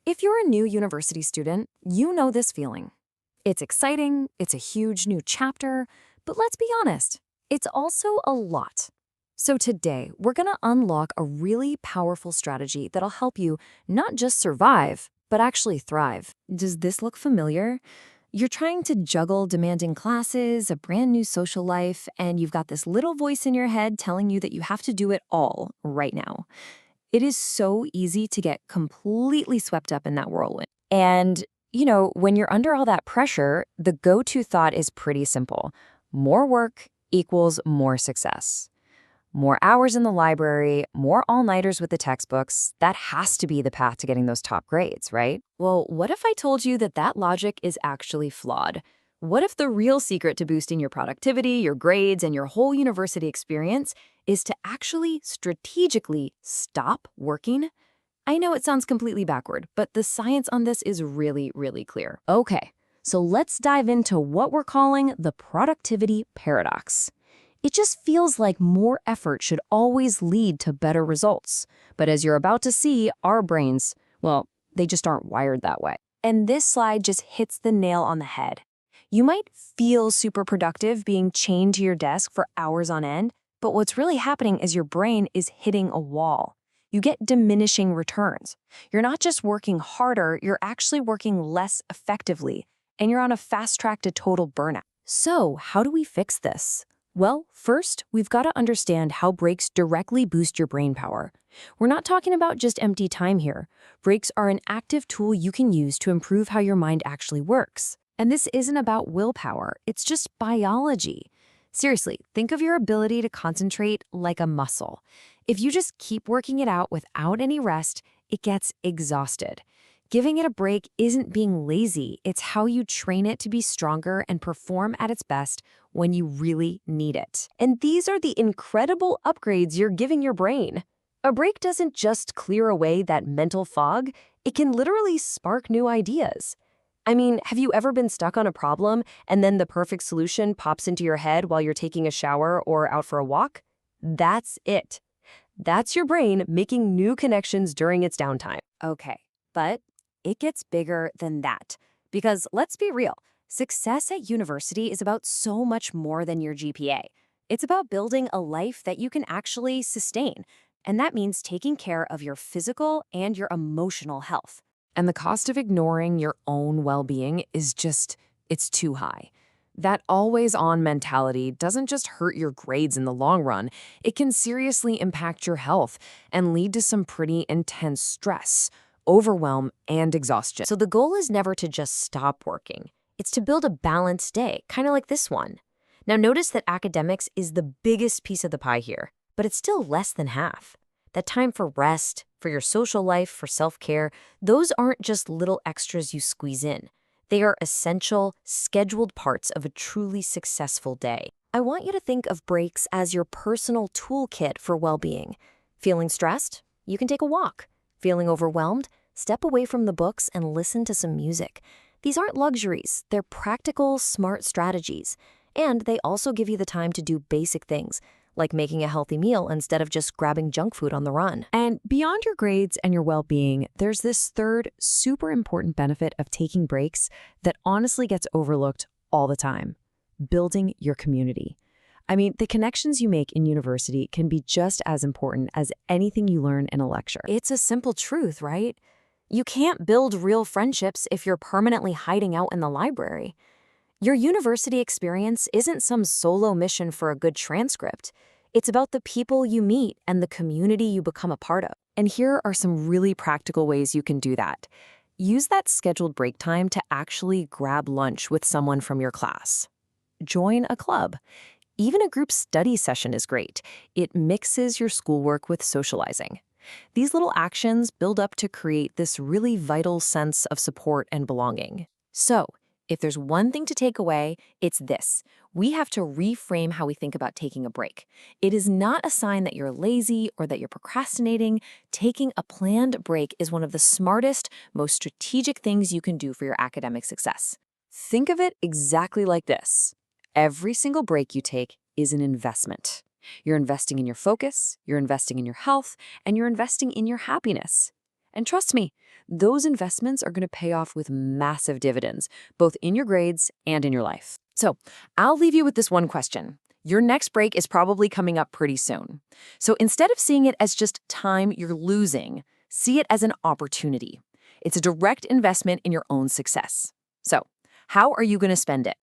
If you're a new university student, you know this feeling. It's exciting, it's a huge new chapter, but let's be honest, it's also a lot. So today, we're going to unlock a really powerful strategy that'll help you not just survive, but actually thrive. Does this look familiar? You're trying to juggle demanding classes, a brand new social life, and you've got this little voice in your head telling you that you have to do it all right now. It is so easy to get completely swept up in that whirlwind. And, when you're under all that pressure, the go-to thought is pretty simple. More work equals more success. More hours in the library, more all-nighters with the textbooks, that has to be the path to getting those top grades, right? Well, what if I told you that that logic is actually flawed? What if the real secret to boosting your productivity, your grades, and your whole university experience is to actually strategically stop working? I know it sounds completely backward, but the science on this is really, really clear. Okay, so let's dive into what we're calling the productivity paradox. It just feels like more effort should always lead to better results. But as you're about to see, our brains, well, they just aren't wired that way. And this slide just hits the nail on the head. You might feel super productive being chained to your desk for hours on end, but what's really happening is your brain is hitting a wall. You get diminishing returns. You're not just working harder, you're actually working less effectively, and you're on a fast track to total burnout. So, how do we fix this? Well, first, we've got to understand how breaks directly boost your brain power. We're not talking about just empty time here. Breaks are an active tool you can use to improve how your mind actually works. And this isn't about willpower, it's just biology. Seriously, think of your ability to concentrate like a muscle. If you just keep working it out without any rest, it gets exhausted. Giving it a break isn't being lazy, it's how you train it to be stronger and perform at its best when you really need it. And these are the incredible upgrades you're giving your brain. A break doesn't just clear away that mental fog, it can literally spark new ideas. I mean, have you ever been stuck on a problem and then the perfect solution pops into your head while you're taking a shower or out for a walk? That's it. That's your brain making new connections during its downtime. Okay, but it gets bigger than that. Because let's be real, success at university is about so much more than your GPA. It's about building a life that you can actually sustain. And that means taking care of your physical and your emotional health. And the cost of ignoring your own well-being is it's too high. That always-on mentality doesn't just hurt your grades in the long run, it can seriously impact your health and lead to some pretty intense stress, overwhelm, and exhaustion. So the goal is never to just stop working. It's to build a balanced day, kind of like this one. Now notice that academics is the biggest piece of the pie here, but it's still less than half. That time for rest, for your social life, for self-care, those aren't just little extras you squeeze in. They are essential, scheduled parts of a truly successful day. I want you to think of breaks as your personal toolkit for well-being. Feeling stressed? You can take a walk. Feeling overwhelmed? Step away from the books and listen to some music. These aren't luxuries, they're practical, smart strategies. And they also give you the time to do basic things, like making a healthy meal instead of just grabbing junk food on the run. And beyond your grades and your well-being, there's this third super important benefit of taking breaks that honestly gets overlooked all the time: building your community. I mean, the connections you make in university can be just as important as anything you learn in a lecture. It's a simple truth, right? You can't build real friendships if you're permanently hiding out in the library. Your university experience isn't some solo mission for a good transcript. It's about the people you meet and the community you become a part of. And here are some really practical ways you can do that. Use that scheduled break time to actually grab lunch with someone from your class. Join a club. Even a group study session is great. It mixes your schoolwork with socializing. These little actions build up to create this really vital sense of support and belonging. So, if there's one thing to take away, it's this. We have to reframe how we think about taking a break. It is not a sign that you're lazy or that you're procrastinating. Taking a planned break is one of the smartest, most strategic things you can do for your academic success. Think of it exactly like this. Every single break you take is an investment. You're investing in your focus, you're investing in your health, and you're investing in your happiness. And trust me, those investments are going to pay off with massive dividends, both in your grades and in your life. So I'll leave you with this one question. Your next break is probably coming up pretty soon. So instead of seeing it as just time you're losing, see it as an opportunity. It's a direct investment in your own success. So how are you going to spend it?